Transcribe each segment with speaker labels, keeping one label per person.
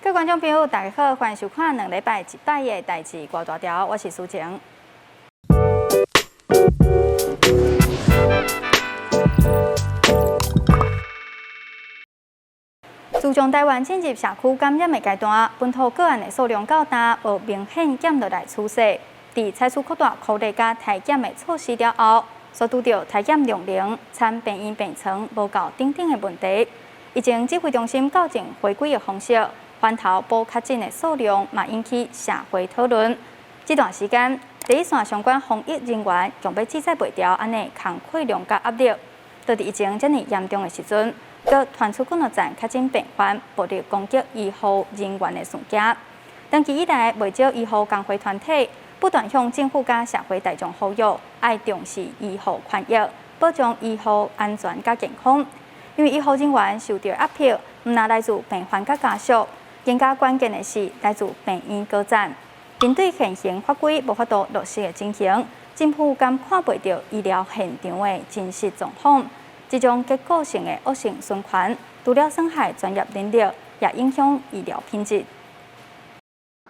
Speaker 1: 各位观众朋友，大家好，欢迎收看2礼拜一摆的代志挂大条，我是苏晴。自从台湾进入社区感染的阶段，本土个案的数量较大，无明显减落来趋势。在采取扩大扩大加体检的措施了后，所拄到体检量能、参病院病床无够等等的问题。疫情指挥中心校正回归的方式，翻头补确诊的数量，嘛引起社会讨论。这段时间，第一线相关防疫人员强要记载袂掉安尼工作量甲压力，到伫疫情遮尔严重的时阵，佮传出公路站确诊病患暴力攻击医护人员的事件。长期以来，未少医护工会团体不断向政府甲社会大众呼吁，爱重视医护权益，保障医护安全甲健康。因为医护人员受到压迫，毋但来自病患甲家属，更加关键的是来自病院高层。针对现行法规无法度落实的情形，政府敢看袂到医疗现场的真实状况，这种结构性的恶性循环，除了伤害专业能力，也影响医疗品质。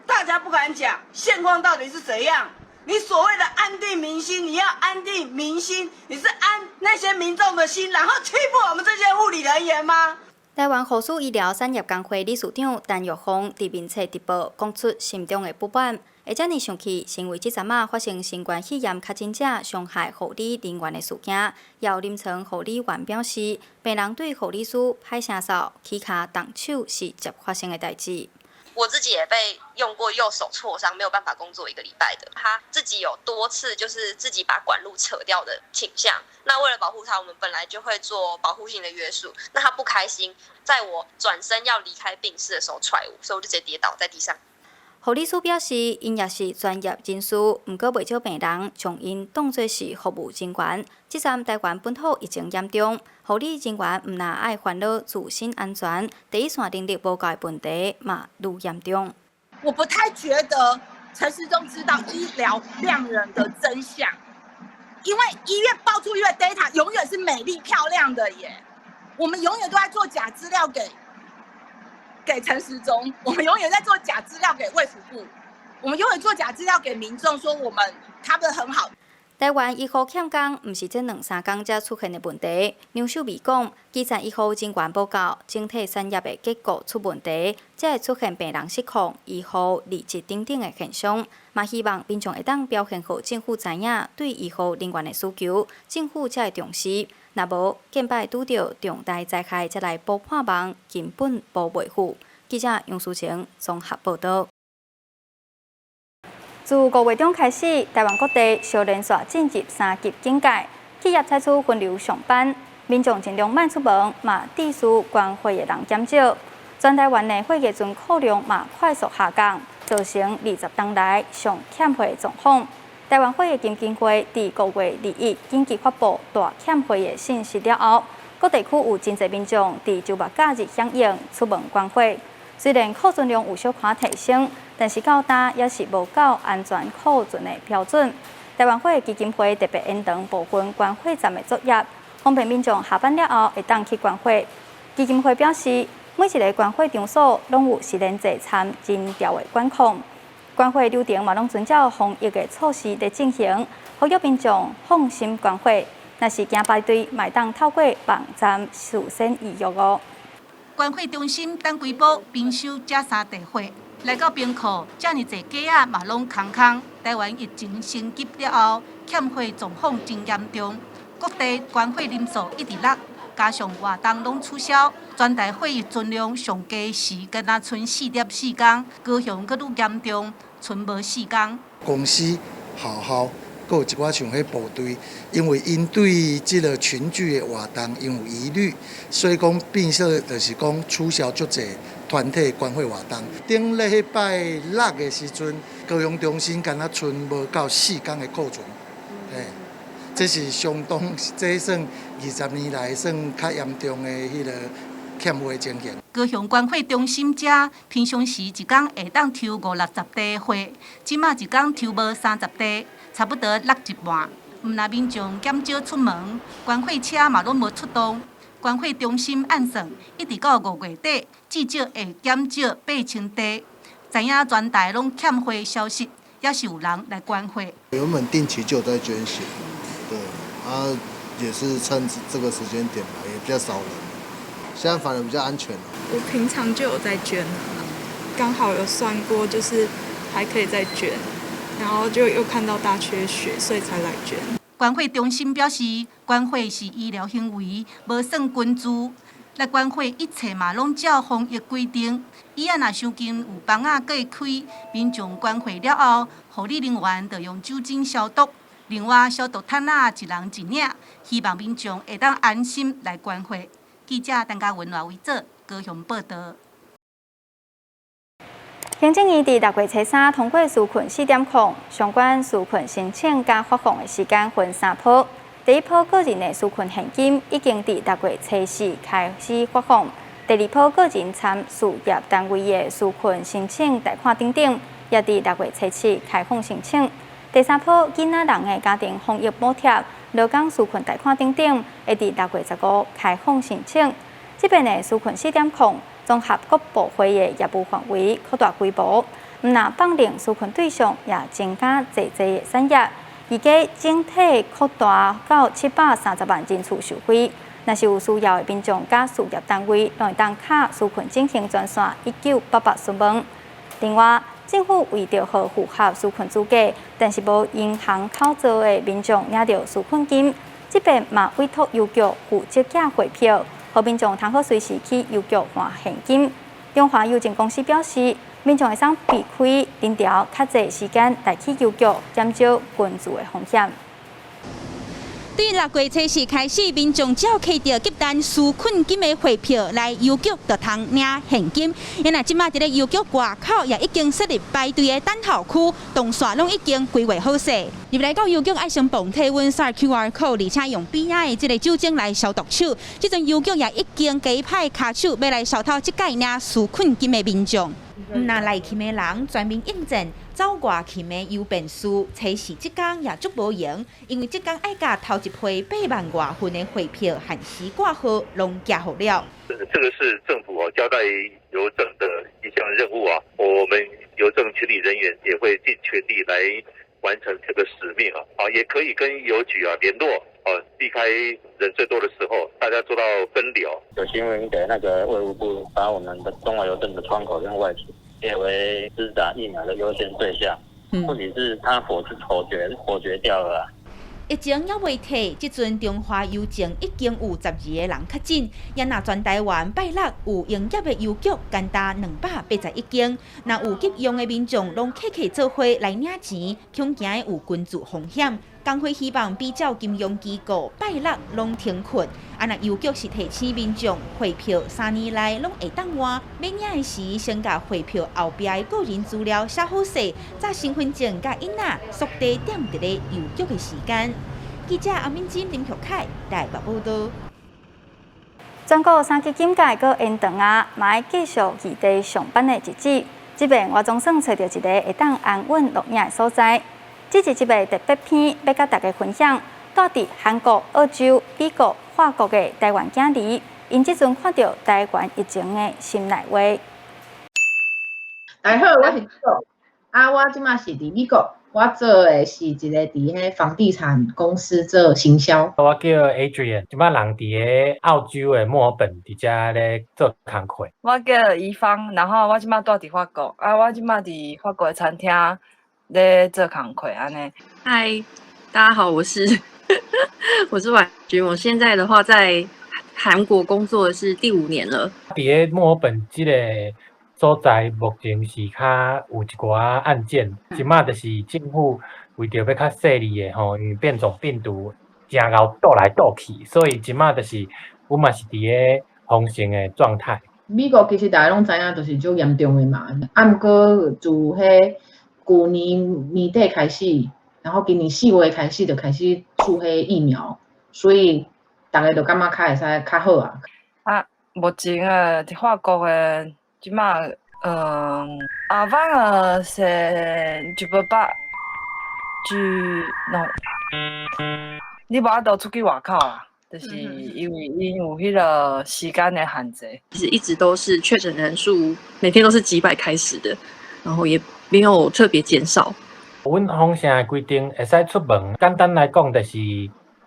Speaker 2: 大家不敢讲现况到底是怎样。你所谓的安定民心，你要安定民心，你是安那些民众的心，然后欺负我们这些护理人员吗？
Speaker 1: 台湾护士医疗产业工会理事长陈玉芳伫面册直播，讲出心中的不满。会遮尔生气，是因为即阵仔发生新冠肺炎确诊者伤害护理人员的事件，有临床护理员表示，病人对护理师歹声扫、起骹动手是接发生的代志。
Speaker 3: 我自己也被用过右手挫伤，没有办法工作1个礼拜的。他自己有多次就是自己把管路扯掉的倾向。那为了保护他，我们本来就会做保护性的约束。那他不开心，在我转身要离开病室的时候踹我，所以我就直接跌倒在地上。
Speaker 1: 护理师表示，因也是专业人士，毋过袂少病人将因当作是服务人员。即站台湾本土疫情严重，护理人员毋但爱烦恼自身安全，第一线能力无够的问题嘛愈严重。
Speaker 4: 我不太觉得陈时中知道医疗量人的真相，因为医院爆出医院 data 永远是美丽漂亮的耶，我们永远都在做假资料给陈时中，我们永远在做假资料给卫福部，我们永远做假资料给民众，说他们很好。
Speaker 1: 台湾医护欠工，毋是这2-3天才出现的问题。杨秀美讲，基层医护人员不够，整体产业的结构出问题，才会出现病人失控、医护离职等等的现象。嘛，希望民众会当表现好，政府知影对医护人员的需求，政府才会重视。若无，见摆拄到重大灾害才来补破网，根本补袂赴。记者杨淑晴综合报道。自5月中开始，台湾各地小连续进入3级警戒，企业采取分流上班，民众尽量莫出门，嘛秩序关会的人减少。全台湾的会议准库量嘛快速下降，造成20天来上欠货状况。台湾会议基金会伫5月2日紧急发布大欠货的信息了后，各地区有真侪民众伫周末假日响应出门关会。虽然库存量有小可提升，但是到今也是无够安全库存的标准。台湾会基金会特别延长部分关会站的作业，方便民众下班了后会当去关会。基金会表示，每一个关会场所拢有实联制参真调的管控，关会流程嘛拢遵照防疫的措施在进行，呼吁民众放心关会。若是惊排队，嘛当透过网站事先预约哦。
Speaker 5: 关会中心等规保冰收假3地货，来到冰库，遮尔侪鸡仔嘛拢空空。台湾疫情升级了后，欠货状况真严重，各地关会人数一直落，加上活动拢取消，全台会议存量上加时敢若剩4.4天，高雄阁愈严重，剩无4天。
Speaker 6: 公司学校。还有一寡像迄部队，因为因对即个群聚的活动因有疑虑，所以讲变说就是讲取消足侪团体关会活动。顶礼拜6的时阵，高雄中心敢若剩无到4天的库存，这是相当，这算20年来算较严重的迄个欠货情形。
Speaker 5: 高雄关会中心遮平常时一天会当抽50-60地货，即马一天抽无30地。差不多落一半，毋但民众减少出门，关会车嘛拢无出动。关会中心暗算，一直到5月底，至少会减少8000地。知影全台拢欠货消息，也是有人来关会。
Speaker 7: 原本定期就有在捐血，对，也是趁这个时间点来，也比较少人。现在反而比较安全了。
Speaker 8: 我平常就有在捐了，刚好有算过，就是还可以再捐，然后就又看到大缺血，所以才来捐。
Speaker 5: 关会中心表示，关会是医疗行为，无算捐助。来关会一切嘛拢照防疫规定。伊若想近有房仔过会开，民众关会了后，护理人员就用酒精消毒。另外，消毒毯仔一人一领，希望民众会当安心来关会。记者陈嘉文为做高雄报道。
Speaker 1: 行政院伫6月初3通过纾困4点控，相关纾困申请加发放的时间分3波。第一波个人的纾困现金已经伫6月初4开始发放，第二波个人参事业单位的纾困申請贷款等等，也伫6月初7開放申請。第三波囡仔人的家庭防疫補貼、勞工紓困貸款等等，會伫6月15開放申請。這邊的紓困4點控，綜合各部會的業務範圍擴大規模，唔但綁定紓困對象，也增加濟的產業。預計整體擴大到730萬人次受惠。若是有需要的民眾甲事業單位，攏會當卡紓困進行專線1988詢問。另外，政府為着好符合紓困資格，但是無銀行口座的民眾領到紓困金，這邊嘛委託郵局負責寄匯票，互民眾通好隨時去郵局換現金。中華郵政公司表示，民眾會使避開連調較濟時間來去郵局，減少捐助的風險。
Speaker 9: 對6月初4開始，民眾只要摕到急單紓困金的匯票來郵局，就通領現金。因為即馬伫咧郵局外口也已經設立排隊的等候區，動線攏已經規劃好勢。入來到郵局愛上綁體溫掃 QR code，而且用邊仔的即個酒精來消毒手。即陣郵局也已經加派卡手要來掃討即屆領紓困金的民眾。那來勤的人全面應戰。走外勤的郵便書，初4即天也足無用，因為即天愛甲頭一批8萬外份的匯票限時掛號，攏寄好了。
Speaker 10: 這個是政府交代郵政的一項任務啊，我們郵政群體人員也會盡全力來完成這個使命啊，也可以跟郵局聯絡避開人最多的時候，大家做到分流。
Speaker 11: 有新聞給那個衛務部，把我們的中華郵政的窗口跟外勤列為施打疫苗的優先對象，問題是他否決掉了。
Speaker 9: 疫情還未退，即陣中華郵政已經有12個人確診，也若全台灣拜六有營業的郵局，高達281間，若有急用的民眾，攏客做伙來領錢，恐驚有捐助風險。工會希望比照金融機構拜六攏停困，若郵局是提醒民眾匯票3年內攏會當換，要領的時先甲匯票後壁的個人資料寫好勢，再身份證甲印仔縮地點佇咧郵局的時間。記者阿敏金、林玉凱台北報道。
Speaker 1: 全國3級警戒閣延長啊，嘛要繼續異地上班的日子。這邊我總算找到一個會當安穩錄影的所在。這是一個特別篇，要甲大家分享。住佇韓國、澳洲、美國、法國的台灣囝兒，因這陣看到台灣疫情的心內話。
Speaker 12: 大家好，我是我即馬是佇美國，我做的是一個佇迄房地產公司做行銷。
Speaker 13: 我叫 Adrian， 即馬人佇澳洲的墨爾本佇遮咧做工課。
Speaker 14: 我叫怡芳，然後我即馬住佇法國，我即馬佇法國的餐廳。在做工課安尼。
Speaker 15: 嗨，大家好，我是婉君，我現在的話在韓國工作是第5年了。
Speaker 13: 佇墨爾本這個所在，目前是較有一寡案件，即馬就是政府為着要較細膩的吼，因為變種病毒真夠倒來倒去，所以即馬就是我嘛是佇個封城的狀態。
Speaker 12: 美國其實大家攏知影，就是足嚴重的嘛，毋過自迄去年年底開始，然後今年4月開始就開始出迄疫苗，所以大家就感覺較會使較好啊。
Speaker 14: 目前伫法國的即馬avant c'est tu peux pas non， 你無法度出去外口啊。就是因为因有迄个时间的限制，
Speaker 15: 其实一直都是确诊人数每天都是几百开始的，然后也没有特别减少。
Speaker 13: 阮防城的规定会使出门，简单来讲就是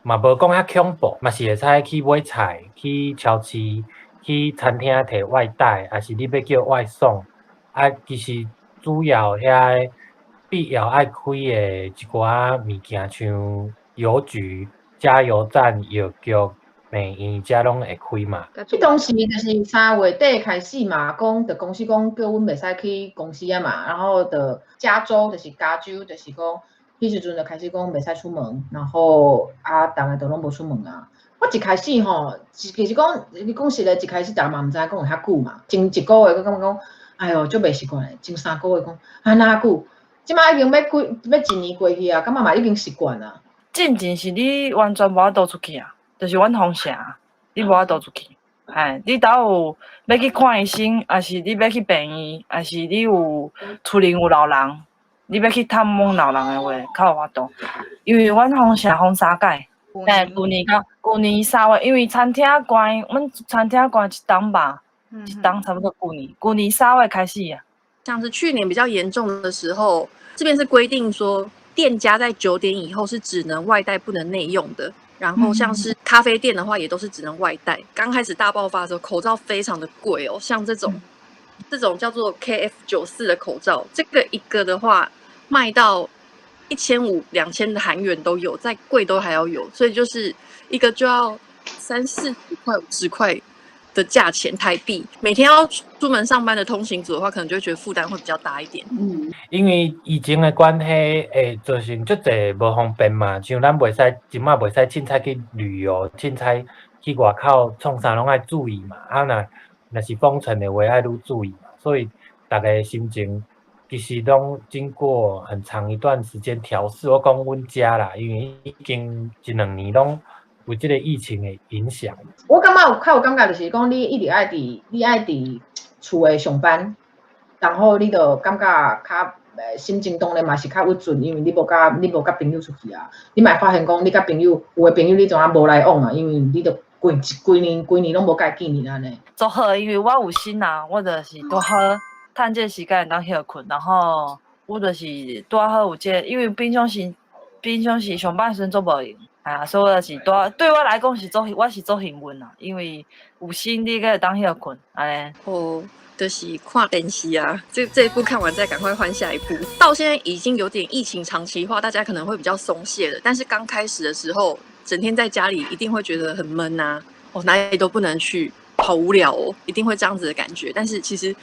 Speaker 13: 嘛无讲遐恐怖，嘛是会使去买菜、去超市、去餐厅摕外带，还是你要叫外送。啊，其实主要遐必要爱开的一寡物件，像邮局、加油站、药局、美院，遮拢会开嘛。
Speaker 12: 当时就是3月底开始嘛，讲的公司讲叫阮袂使去公司啊嘛，然后的加州就是讲，迄时阵就开始讲袂使出门，然后大家都拢无出门啊。我一开始吼，其实讲你讲实的，一开始大家嘛毋知讲有遐久嘛，前1个月我感觉讲，哎哟，足袂习惯的，前3个月讲哪久，即摆已经要1年过去啊，感觉嘛已经习惯啊。
Speaker 14: 进前是你完全无法度出去啊，就是阮防城，你无法度出去。你倒有要去看医生，还是你要去病院，还是你有厝里有老人，你要去探望老人的话，较有法度。因为阮防城封3届，旧年3月，因为餐厅关，阮餐厅关1档吧，一档差不多旧年3月开始啊。
Speaker 15: 像是去年比较严重的时候，这边是规定说，店家在9点以后是只能外带，不能内用的。然后像是咖啡店的话，也都是只能外带。刚开始大爆发的时候，口罩非常的贵哦，像这种叫做 KF94的口罩，这个一个的话卖到1500、2000的韩元都有，再贵都还要有，所以就是一个就要30-40块、50块的价钱台币。每天要出门上班的通行族的话，可能就会觉得负担会比较大一点。
Speaker 13: 因为疫情的关系，会造成足侪无方便嘛。像咱袂使，即马袂使凊彩去旅游，凊彩去外口创啥拢爱注意嘛。若是封城的话，爱愈注意嘛。所以大家心情其实拢经过很长一段时间调试。我讲阮家啦，因为已经1-2年拢有即个疫情的影响。
Speaker 12: 我感觉较有感觉就是讲，你一直爱伫厝诶上班，然后你就感觉较心情当然嘛是较郁准，因为你无甲朋友出去啊。你嘛发现讲，你甲朋友有诶朋友你怎啊无来往啊？因为你就规年拢无甲伊见面安尼。
Speaker 14: 足好，因为我有心啊，我就是拄好趁这时间当休困，然后我就是拄好有这个，因为平常时上班时阵做无用。所以我就是对我来讲我是做幸运啦，因为有心你个当休困，安尼。
Speaker 15: 就是看电视啊，这一部看完再赶快换下一部。到现在已经有点疫情长期化，大家可能会比较松懈了。但是刚开始的时候，整天在家里一定会觉得很闷啊，哪里都不能去，好无聊哦，一定会这样子的感觉。但是其实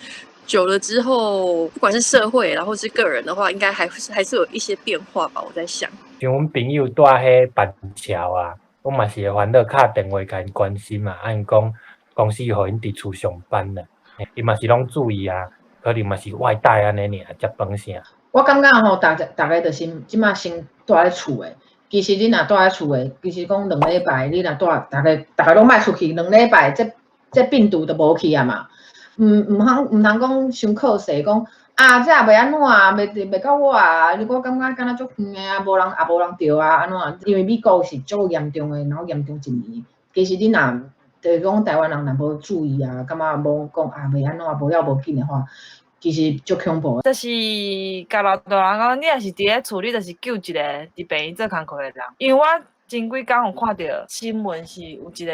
Speaker 15: 久了之后，不管是社会然后是个人的话，应该还是有一些变化吧。我在想，
Speaker 13: 像阮朋友住迄板桥啊，我嘛是会烦恼打电话甲因关心嘛，因讲公司互因伫厝上班啦。伊嘛是拢注意啊，可能嘛是外带安尼尔，食饭啥。
Speaker 12: 我感觉吼，大家就是即马先住咧厝诶。其实你若住咧厝诶，其实讲2礼拜，你若大家拢莫出去2礼拜，这病毒就无去啊嘛。毋通讲伤靠势，讲这也袂安怎啊，袂到我啊。我感觉敢若足远诶啊，无人着啊，安怎？因为美国是足严重诶，然后严重1年。其实你若就是讲台湾人若无注意啊，感觉无讲袂安怎，无要无紧的话，其实足恐怖。
Speaker 14: 就是甲老大人讲，你若是伫咧厝，你就是救一个伫病院做工课的人。因为我前几工有看到新闻，是有一个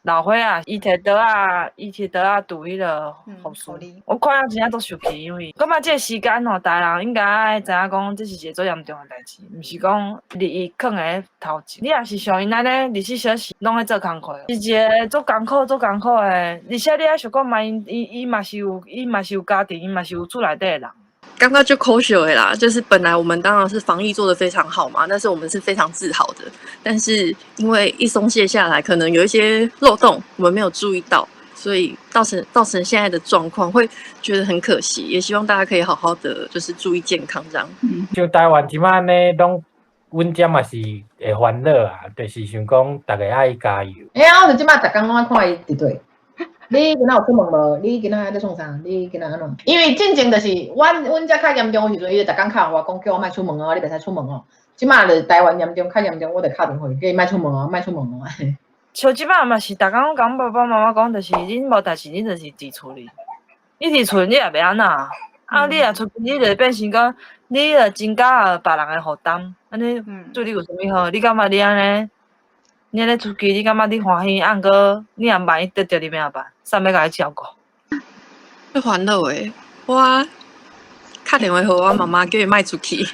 Speaker 14: 老伙啊，伊摕刀啊堵迄个护士。我看了真正足受气，因为感觉这个时间大家人应该爱知影讲，这是一个最严重的代志，毋是讲利益放在头前。你若是像因安尼24小时拢在做工课，是一个做艰苦的，而且你爱想讲嘛，伊嘛是有家庭，伊嘛是有厝内底的人。
Speaker 15: 刚刚就抠血啦，就是本来我们当然是防疫做得非常好嘛，但是我们是非常自豪的。但是因为一松懈下来，可能有一些漏洞我们没有注意到，所以造成现在的状况，会觉得很可惜。也希望大家可以好好的就是注意健康这样。
Speaker 13: 像台湾即摆呢，拢阮遮嘛是会烦恼啊，就是想讲大家爱加油。
Speaker 12: 我就即摆逐工拢爱看伊伫对。你今仔有出门无？你今仔在创啥？你今仔安怎？因为进前就是阮遮较严重的时阵，伊就逐工敲我讲叫我莫出门你袂使出门哦。即摆就台湾严重较严重，我就敲电话叫伊莫出门哦。
Speaker 14: 像即摆嘛是，逐工讲爸爸妈妈讲，就是恁无代志，恁就是伫厝里。你伫厝你也袂安那，你若出去，你就变成讲，你就增加别人的负担。安尼对你有啥物好？你感觉你安尼，你安尼出去，你感觉你欢喜？毋过你若万一得着，你要安怎办？谁要甲你照顾？
Speaker 15: 会烦恼诶，我打电话和我妈妈叫伊卖出去，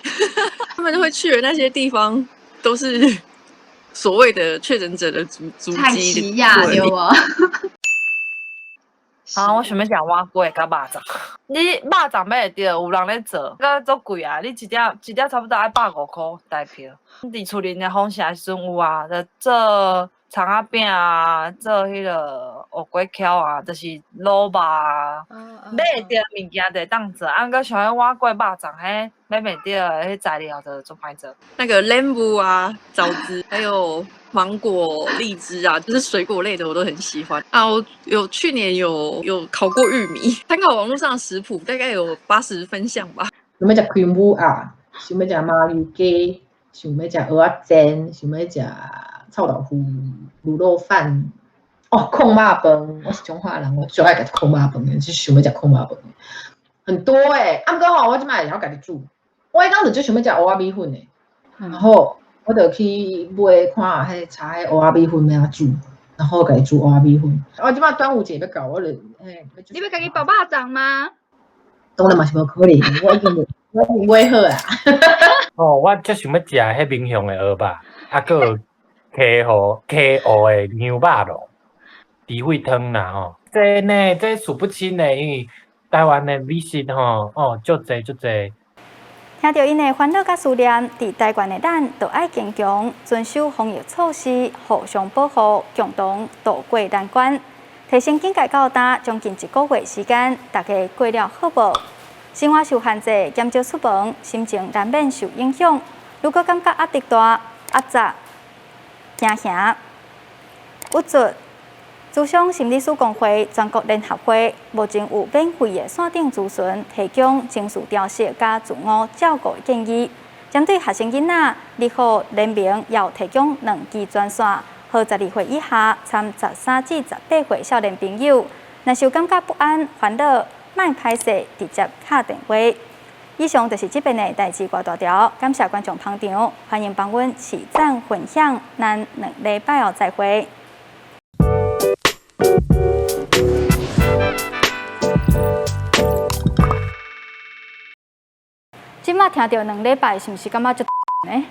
Speaker 15: 他们会去的那些地方都是所谓的确诊者的足迹。
Speaker 16: 太奇呀，对无？
Speaker 14: 我想要食碗粿甲肉粽。你肉粽买会着，有人咧做，甲足贵啊！你一粒差不多爱150块台票。伫厝里的方式的时阵有啊，就做葱仔饼啊，做迄个乌龟壳啊，就是卤肉啊，买会着物件就会当做。搁像迄碗粿、肉粽，迄买袂着迄材料就做歹做。
Speaker 15: 那个莲雾啊、枣子，还有芒果、荔枝啊，就是水果类的我都很喜欢啊。我去年有烤过玉米，参考网络上的食谱，大概有80分像吧。
Speaker 12: 想要食开母鸭，想要食麻油鸡，想要食蚵仔煎，想要食臭豆腐、卤肉饭。控肉饭，我是中华人，我最爱食控肉饭的，就想要食控肉饭的，很多欸。毋过吼，我即摆会晓家己煮。我迄当时就想要食蚵仔米粉的，然后我就去买看迄查迄蚵仔米粉要安怎煮，然后家己煮蚵仔米粉。我即摆端午节要到，我就
Speaker 16: 你要家己包肉粽吗？
Speaker 12: 当然嘛是无可能，我已经买好啊。
Speaker 13: 我最想要食迄民雄的蚵肉，搁有溪湖的牛肉咯。猪血汤啦这呢，这数不清的，因为台湾的美食足济。
Speaker 1: 听到因的烦恼甲思念，伫台湾的咱就爱坚强，遵守防疫措施，互相保护，共同渡过难关。提升警戒到达将近1个月时间，大家过了好无？生活受限制，减少出门，心情难免受影响。如果感觉压力大、压榨、惊吓、郁卒。资商心理师工会全国联合会目前有免费的线顶咨询，提供情绪调适加自我照顾的建议。针对学生囡仔，日后联名要提供2支专线，予12岁以下、参13至18岁少年朋友，若是有感觉不安、烦恼，莫歹势，直接敲电话。以上就是这边的代志大条，感谢观众捧场，欢迎帮阮起赞分享，咱2礼拜后再会。即马听到2礼拜，是毋是感觉足呢？